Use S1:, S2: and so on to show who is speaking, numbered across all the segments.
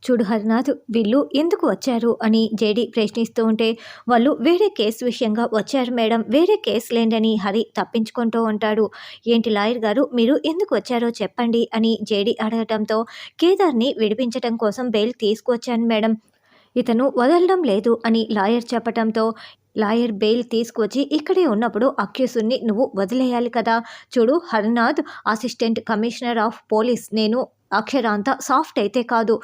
S1: చూడు హరినాథ్, వీళ్ళు ఎందుకు వచ్చారు అని జేడి ప్రశ్నిస్తూ ఉంటే, వాళ్ళు వేరే కేసు విషయంగా వచ్చారు మేడం, వేరే కేసు లేండని హరి తప్పించుకుంటూ ఉంటాడు. ఏంటి లాయర్ గారు, మీరు ఎందుకు వచ్చారో చెప్పండి అని జేడి అడగటంతో, కేదార్ని విడిపించటం కోసం బెయిల్ తీసుకువచ్చాను మేడం, ఇతను వదలడం లేదు అని లాయర్ చెప్పటంతో, లాయర్ బెయిల్ తీసుకువచ్చి ఇక్కడే ఉన్నప్పుడు అక్యూసుని నువ్వు వదిలేయాలి కదా. చూడు Harinath, assistant commissioner of police నేను, అక్షరాంత సాఫ్ట్ అయితే కాదు,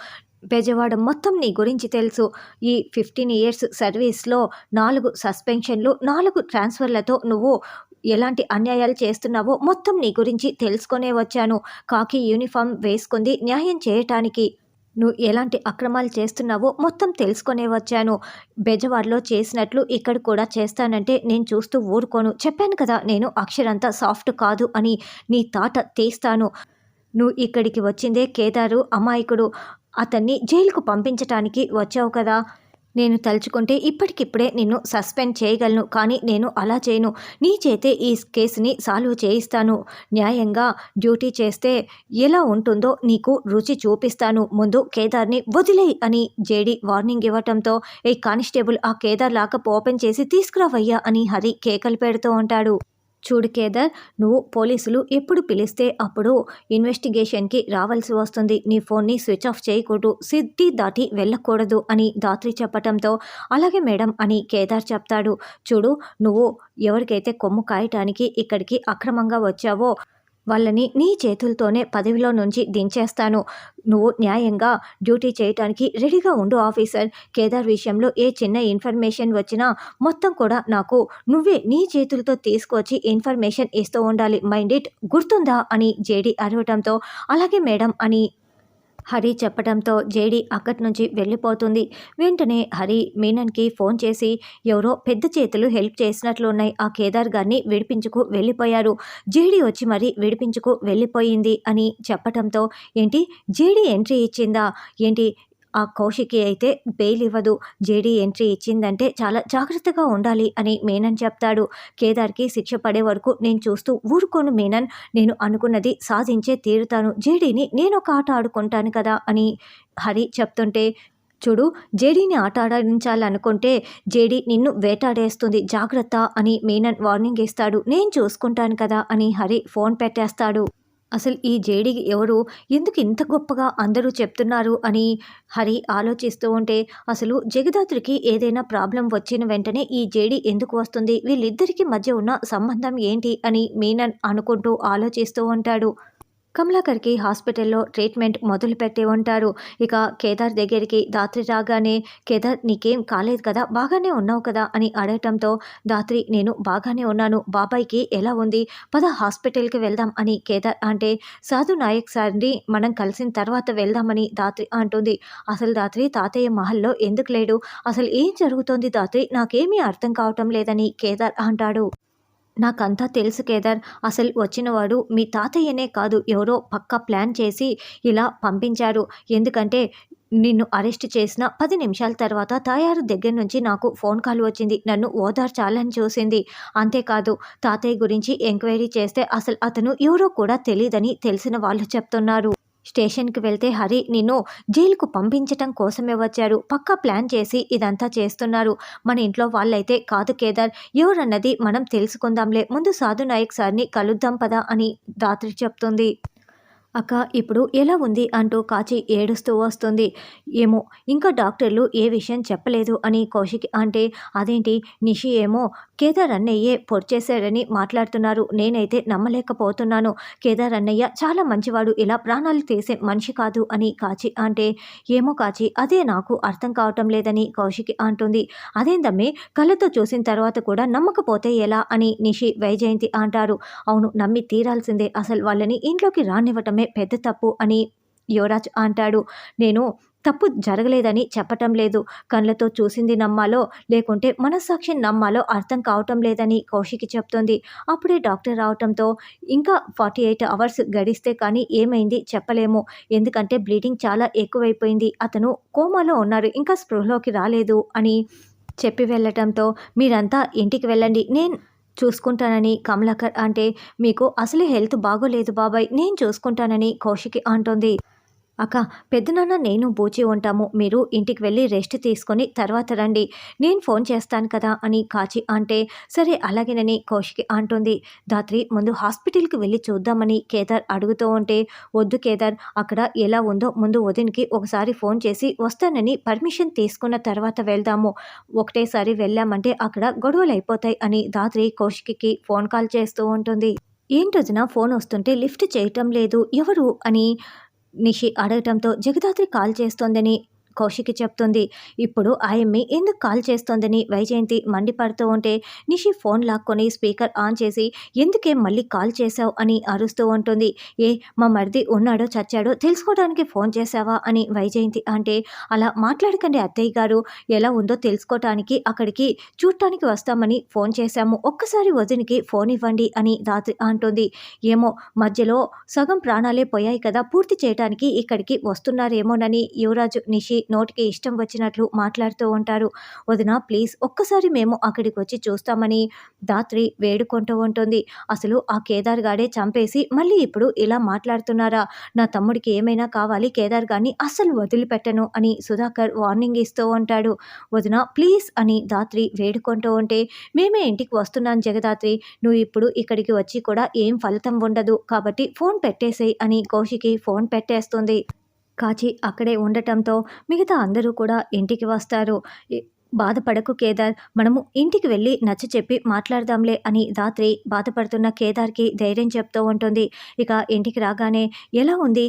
S1: బెజవాడ మొత్తం నీ గురించి తెలుసు. ఈ 15 ఇయర్స్ సర్వీస్లో 4 సస్పెన్షన్లు, 4 ట్రాన్స్ఫర్లతో నువ్వు ఎలాంటి అన్యాయాలు చేస్తున్నావో మొత్తం నీ గురించి తెలుసుకొనే వచ్చాను. కాకి యూనిఫామ్ వేసుకుంది న్యాయం చేయటానికి, నువ్వు ఎలాంటి అక్రమాలు చేస్తున్నావో మొత్తం తెలుసుకొనే వచ్చాను. బెజవాడలో చేసినట్లు ఇక్కడ కూడా చేస్తానంటే నేను చూస్తూ ఊరుకోను. చెప్పాను కదా నేను అక్షరంతా సాఫ్ట్ కాదు అని, నీ తాట తీస్తాను. నువ్వు ఇక్కడికి వచ్చిందే కేదారు అమాయకుడు, అతన్ని జైలుకు పంపించటానికి వచ్చావు కదా. నేను తలుచుకుంటే ఇప్పటికిప్పుడే నిన్ను సస్పెండ్ చేయగలను, కానీ నేను అలా చేయను. నీ చేతే ఈ కేసుని సాల్వ్ చేయిస్తాను. న్యాయంగా డ్యూటీ చేస్తే ఎలా ఉంటుందో నీకు రుచి చూపిస్తాను. ముందు కేదార్ని వదిలేయ్ అని జేడి వార్నింగ్ ఇవ్వటంతో, ఏ కానిస్టేబుల్ ఆ కేదార్ లాకప్ ఓపెన్ చేసి తీసుకురావయ్యా అని హరి కేకలు పెడుతూ ఉంటాడు. చూడు కేదార్, నువ్వు పోలీసులు ఎప్పుడు పిలిస్తే అప్పుడు ఇన్వెస్టిగేషన్కి రావాల్సి వస్తుంది. నీ ఫోన్ని స్విచ్ ఆఫ్ చేయకూడదు, సిటీ దాటి వెళ్ళకూడదు అని దాత్రి చెప్పటంతో, అలాగే మేడం అని కేదార్ చెప్తాడు. చూడు, నువ్వు ఎవరికైతే కొమ్ము కాయటానికి ఇక్కడికి అక్రమంగా వచ్చావో వాళ్ళని నీ చేతులతోనే పదవిలో నుంచి దించేస్తాను. నువ్వు న్యాయంగా డ్యూటీ చేయటానికి రెడీగా ఉండు ఆఫీసర్. కేదార్ విషయంలో ఏ చిన్న ఇన్ఫర్మేషన్ వచ్చినా మొత్తం కూడా నాకు నువ్వే నీ చేతులతో తీసుకొచ్చి ఇన్ఫర్మేషన్ ఇస్తూ ఉండాలి. మైండ్ ఇట్, గుర్తుందా అని జేడి అరవటంతో, అలాగే మేడం అని హరి చెప్పడంతో జేడి అక్కడి నుంచి వెళ్ళిపోతుంది. వెంటనే హరి మీనన్కి ఫోన్ చేసి, ఎవరో పెద్ద చేతులు హెల్ప్ చేసినట్లున్నాయి, ఆ కేదార్ గారిని విడిపించుకు వెళ్ళిపోయారు, జేడి వచ్చి మరి విడిపించుకు వెళ్ళిపోయింది అని చెప్పటంతో, ఏంటి జేడి ఎంట్రీ ఇచ్చిందా ఏంటి, ఆ కౌశికి అయితే బెయిల్ ఇవ్వదు, జేడీ ఎంట్రీ ఇచ్చిందంటే చాలా జాగ్రత్తగా ఉండాలి అని మీనన్ చెప్తాడు. కేదార్కి శిక్ష పడే వరకు నేను చూస్తూ ఊరుకోను మీనన్, నేను అనుకున్నది సాధించే తీరుతాను, జేడీని నేను ఒక ఆట ఆడుకుంటాను కదా అని హరి చెప్తుంటే, చూడు, జేడీని ఆట ఆడించాలనుకుంటే జేడీ నిన్ను వేటాడేస్తుంది, జాగ్రత్త అని మీనన్ వార్నింగ్ ఇస్తాడు. నేను చూసుకుంటాను కదా అని హరి ఫోన్ పెట్టేస్తాడు. అసలు ఈ జేడీకి ఎవరు, ఎందుకు ఇంత గొప్పగా అందరూ చెప్తున్నారు అని హరి ఆలోచిస్తూ ఉంటే, అసలు జగదాత్రికి ఏదైనా ప్రాబ్లం వచ్చిన వెంటనే ఈ జేడీ ఎందుకు వస్తుంది, వీళ్ళిద్దరికీ మధ్య ఉన్న సంబంధం ఏంటి అని మీనన్ అనుకుంటూ ఆలోచిస్తూ ఉంటాడు. కమలాకర్కి హాస్పిటల్లో ట్రీట్మెంట్ మొదలుపెట్టి ఉంటారు. ఇక కేదార్ దగ్గరికి దాత్రి రాగానే, కేదార్ నీకేం కాలేదు కదా, బాగానే ఉన్నావు కదా అని అడగటంతో, దాత్రి నేను బాగానే ఉన్నాను, బాబాయ్కి ఎలా ఉంది, పద హాస్పిటల్కి వెళ్దాం అని కేదార్ అంటే, సాధు నాయక్ సార్ని మనం కలిసిన తర్వాత వెళ్దామని దాత్రి అంటుంది. అసలు దాత్రి తాతయ్య మహల్లో ఎందుకు లేడు, అసలు ఏం జరుగుతోంది దాత్రి, నాకేమీ అర్థం కావటం లేదని కేదార్ అంటాడు. నాకంతా తెలుసు కేదార్, అసలు వచ్చినవాడు మీ తాతయ్యనే కాదు, ఎవరో పక్కా ప్లాన్ చేసి ఇలా పంపించారు. ఎందుకంటే నిన్ను అరెస్ట్ చేసిన 10 నిమిషాల తర్వాత తాయారు దగ్గర నుంచి నాకు ఫోన్ కాల్ వచ్చింది, నన్ను ఓదార్చాలని చూసింది. అంతేకాదు, తాతయ్య గురించి ఎంక్వైరీ చేస్తే అసలు అతను ఎవరో కూడా తెలియదని తెలిసిన వాళ్ళు చెప్తున్నారు. స్టేషన్కి వెళ్తే హరి నిన్ను జైలుకు పంపించటం కోసమే వచ్చారు, పక్కా ప్లాన్ చేసి ఇదంతా చేస్తున్నారు. మన ఇంట్లో వాళ్ళైతే కాదు కేదార్, ఎవరన్నది మనం తెలుసుకుందాంలే, ముందు సాధు నాయక్ సార్ని కలుద్దాం పదా అని దాత్రి చెప్తుంది. అక్క ఇప్పుడు ఎలా ఉంది అంటూ కాచి ఏడుస్తూ వస్తుంది. ఏమో ఇంకా డాక్టర్లు ఏ విషయం చెప్పలేదు అని కౌశిక్ అంటే, అదేంటి నిషి ఏమో కేదార్ అన్నయ్యే పొడిచేశాడని మాట్లాడుతున్నారు, నేనైతే నమ్మలేకపోతున్నాను, కేదార్ అన్నయ్య చాలా మంచివాడు, ఇలా ప్రాణాలు తీసే మనిషి కాదు అని కాచి అంటే, ఏమో కాచి అదే నాకు అర్థం కావటం లేదని కౌశిక్ అంటుంది. అదేందమ్మే, కళ్ళతో చూసిన తర్వాత కూడా నమ్మకపోతే ఎలా అని నిషి వైజయంతి అంటారు. అవును, నమ్మి తీరాల్సిందే, అసలు వాళ్ళని ఇంట్లోకి రానివ్వటమే పెద్ద తప్పు అని యువరాజ్ అంటాడు. నేను తప్పు జరగలేదని చెప్పటం లేదు, కళ్ళతో చూసింది నమ్మాలో లేకుంటే మనస్సాక్షిని నమ్మాలో అర్థం కావటం లేదని కౌశికి చెప్తుంది. అప్పుడే డాక్టర్ రావటంతో, ఇంకా 48 అవర్స్ గడిస్తే కానీ ఏమైంది చెప్పలేము, ఎందుకంటే బ్లీడింగ్ చాలా ఎక్కువైపోయింది, అతను కోమాలో ఉన్నారు, ఇంకా స్పృహలోకి రాలేదు అని చెప్పి వెళ్ళటంతో, మీరంతా ఇంటికి వెళ్ళండి, నేను చూసుకుంటానని కమలాకర్ అంటే, మీకు అసలే హెల్త్ బాగోలేదు బాబాయ్, నేను చూసుకుంటానని కౌశికి అంటుంది. అక్క, పెద్దనాన్న నేను బూచి ఉంటాము. మీరు ఇంటికి వెళ్ళి రెస్ట్ తీసుకొని తర్వాత రండి. నేను ఫోన్ చేస్తాను కదా అని కాచి అంటే, సరే అలాగేనని కౌశికి అంటుంది. ధాత్రి ముందు హాస్పిటల్‌కి వెళ్ళి చూద్దామని కేదార్ అడుగుతూ ఉంటే, వద్దు కేదార్, అక్కడ ఎలా ఉందో ముందు వదినకి ఒకసారి ఫోన్ చేసి వస్తానని పర్మిషన్ తీసుకున్న తర్వాత వెళ్దాము. ఒకటేసారి వెళ్ళామంటే అక్కడ గొడవలయిపోతాయి అని ధాత్రి కౌశికికి ఫోన్ కాల్ చేస్తూ ఉంటుంది. ఏంటొదిన ఫోన్ వస్తుంటే లిఫ్ట్ చేయటం లేదు ఎవరు అని నిషి అడగటంతో జగదాత్రి కాల్ చేస్తోందని కౌశికి చెప్తుంది. ఇప్పుడు ఆయమ్మి ఎందుకు కాల్ చేస్తోందని వైజయంతి మండిపడుతూ ఉంటే నిషి ఫోన్ లాక్కొని స్పీకర్ ఆన్ చేసి ఎందుకే మళ్ళీ కాల్ చేశావు అని అరుస్తూ ఉంటుంది. ఏ మా మరిది ఉన్నాడో చచ్చాడో తెలుసుకోవడానికి ఫోన్ చేశావా అని వైజయంతి అంటే, అలా మాట్లాడకండి అత్తయ్య గారు, ఎలా ఉందో తెలుసుకోవటానికి అక్కడికి చూడటానికి వస్తామని ఫోన్ చేశాము, ఒక్కసారి వదినికి ఫోన్ ఇవ్వండి అని రాత్రి అంటుంది. ఏమో మధ్యలో సగం ప్రాణాలే పోయాయి కదా, పూర్తి చేయటానికి ఇక్కడికి వస్తున్నారేమోనని యువరాజు నిషి నోటికి ఇష్టం వచ్చినట్లు మాట్లాడుతూ ఉంటారు. వదిన ప్లీజ్ ఒక్కసారి మేము అక్కడికి వచ్చి చూస్తామని ధాత్రి వేడుకుంటూ ఉంటుంది. అసలు ఆ కేదార్ గాడే చంపేసి మళ్ళీ ఇప్పుడు ఇలా మాట్లాడుతున్నారా? నా తమ్ముడికి ఏమైనా కావాలి, కేదార్ గారిని అస్సలు వదిలిపెట్టను అని సుధాకర్ వార్నింగ్ ఇస్తూ ఉంటాడు. వదిన ప్లీజ్ అని ధాత్రి వేడుకుంటూ ఉంటే, మేమే ఇంటికి వస్తున్నాం జగదాత్రి, నువ్వు ఇప్పుడు ఇక్కడికి వచ్చి కూడా ఏం ఫలితం ఉండదు కాబట్టి ఫోన్ పెట్టేసేయ్ అని కౌశికి ఫోన్ పెట్టేస్తుంది. కాచి అక్కడే ఉండటంతో మిగతా అందరూ కూడా ఇంటికి వస్తారు. బాధపడకు కేదార్, మనము ఇంటికి వెళ్ళి నచ్చ చెప్పి మాట్లాడదాంలే అని ధాత్రి బాధపడుతున్న కేదార్కి ధైర్యం చెప్తూ ఉంటుంది. ఇక ఇంటికి రాగానే ఎలా ఉంది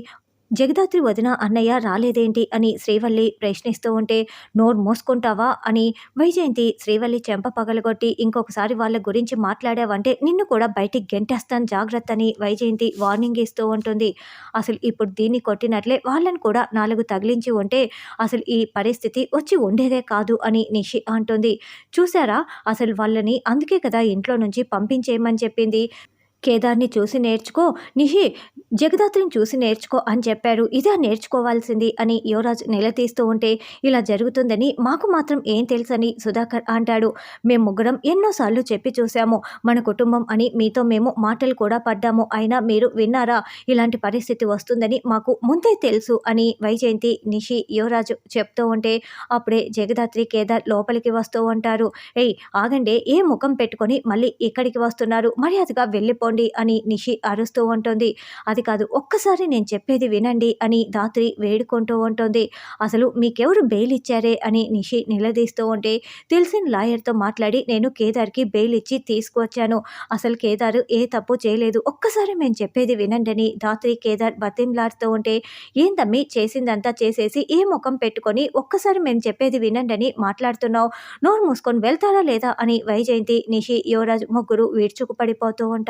S1: జగదాత్రి వదిన, అన్నయ్య రాలేదేంటి అని శ్రీవల్లి ప్రశ్నిస్తూ ఉంటే, నోరు మూసుకుంటావా అని వైజయంతి శ్రీవల్లి చెంప పగలగొట్టి, ఇంకొకసారి వాళ్ళ గురించి మాట్లాడావంటే నిన్ను కూడా బయటికి గెంటేస్తాను జాగ్రత్త అని వైజయంతి వార్నింగ్ ఇస్తూ ఉంటుంది. అసలు ఇప్పుడు దీన్ని కొట్టినట్లే వాళ్ళని కూడా 4 తగిలించి ఉంటే అసలు ఈ పరిస్థితి వచ్చి ఉండేదే కాదు అని నిషి అంటుంది. చూసారా, అసలు వాళ్ళని అందుకే కదా ఇంట్లో నుంచి పంపించేయమని చెప్పింది. కేదార్ని చూసి నేర్చుకో నిషి, జగదాత్రిని చూసి నేర్చుకో అని చెప్పారు, ఇదే నేర్చుకోవాల్సింది అని యువరాజ్ నిలదీస్తూ ఉంటే, ఇలా జరుగుతుందని మాకు మాత్రం ఏం తెలుసని సుధాకర్ అంటాడు. మేము ముగ్గురం ఎన్నోసార్లు చెప్పి చూసాము, మన కుటుంబం అని మీతో మేము మాటలు కూడా పడ్డాము, అయినా మీరు విన్నారా? ఇలాంటి పరిస్థితి వస్తుందని మాకు ముందే తెలుసు అని వైజయంతి నిషి యువరాజు చెప్తూ ఉంటే, అప్పుడే జగదాత్రి కేదార్ లోపలికి వస్తూ ఉంటారు. ఏయ్ ఆగండి, ఏ ముఖం పెట్టుకొని మళ్ళీ ఇక్కడికి వస్తున్నారు, మర్యాదగా వెళ్ళిపోండి అని నిషి అరుస్తూ ఉంటుంది. అది కాదు, ఒక్కసారి నేను చెప్పేది వినండి అని ధాత్రి వేడుకుంటూ ఉంటుంది. అసలు మీకెవరు బెయిల్ ఇచ్చారే అని నిషి నిలదీస్తూ ఉంటే, తెలిసిన లాయర్తో మాట్లాడి నేను కేదార్కి బెయిల్ ఇచ్చి తీసుకువచ్చాను, అసలు కేదార్ ఏ తప్పు చేయలేదు, ఒక్కసారి మేము చెప్పేది వినండి అని ధాత్రి కేదార్ బతిమలాడుతూ ఉంటే, ఏందమ్మి చేసిందంతా చేసేసి ఏ ముఖం పెట్టుకొని ఒక్కసారి మేము చెప్పేది వినండి అని మాట్లాడుతున్నావు, నోరు మూసుకొని వెళ్తారా లేదా అని వైజయంతి నిషి యువరాజ్ ముగ్గురు విరుచుకు పడిపోతూ ఉంటారు.